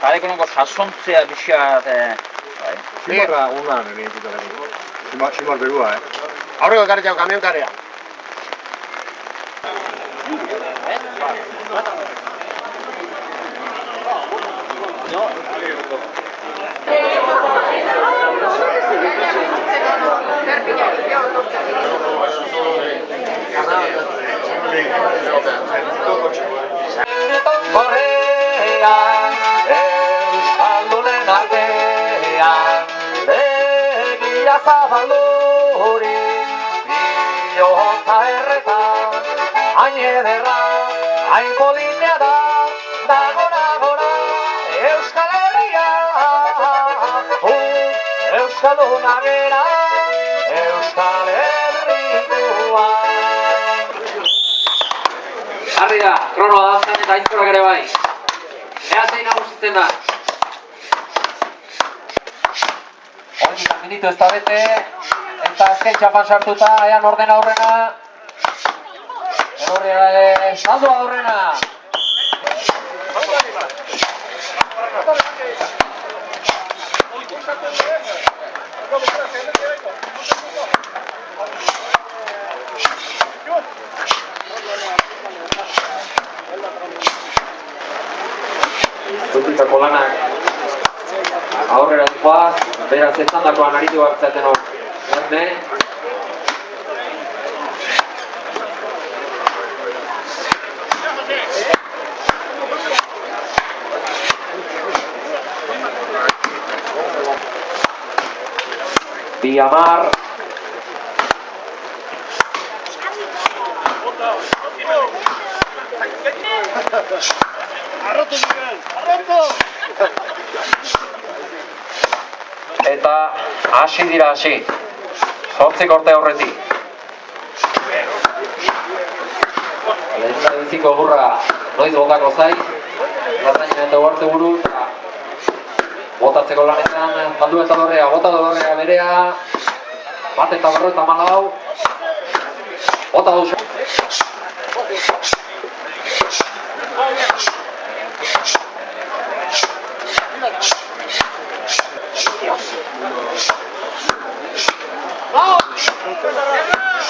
Arekonoko jasontzea pixkat... Ximarra unan egin ditutaren. Ximar berua, Aurreko ekarri kamion karrea. Euskaldunen artean begia zabaluri bihotza erreta hain ederra, hain politea da gora Euskal Herria Euskalduna gera Euskal Herrikoa. Harri da, kronoa dantzan eta aizkorak ere bai. Ea zein nagusitzen da. Hogeita minutu ez da bete, eta azken txapan sartuta, ean orden aurrena. Saldo aurrena. Zutikako lanak aurrera zoaz, beraz esandakoan aritu hartzaten hor erne. Biamar eta hasi dira hasi 8 korte aurretik. Lehendabiziko burra noiz botako zait, gartainen eta uarte buru, botatzeko lanetan, paldu eta dorrea, bota dorrea berea, bat eta berro eta malau, bota duzu.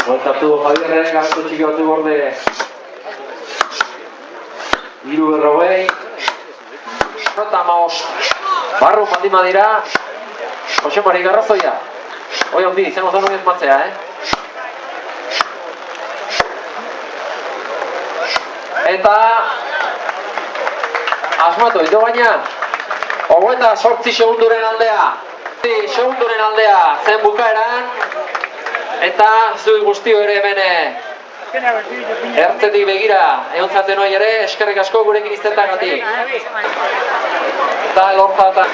Bueltatu Javierren gabetu txiki batu borde 3:40. Eta maos barru baldima dira Jose Mari Garrazoia. Hoi handi, zen oso nuen matzea, Eta asmatu, ido baina 28 segunduren aldea. Segunduren aldea zen bukaeran. Eta zui guztio ere hemen ertzetik begira egontzaten hori ere, eskerrik asko gurekin iztetagatik. Eta lortza eta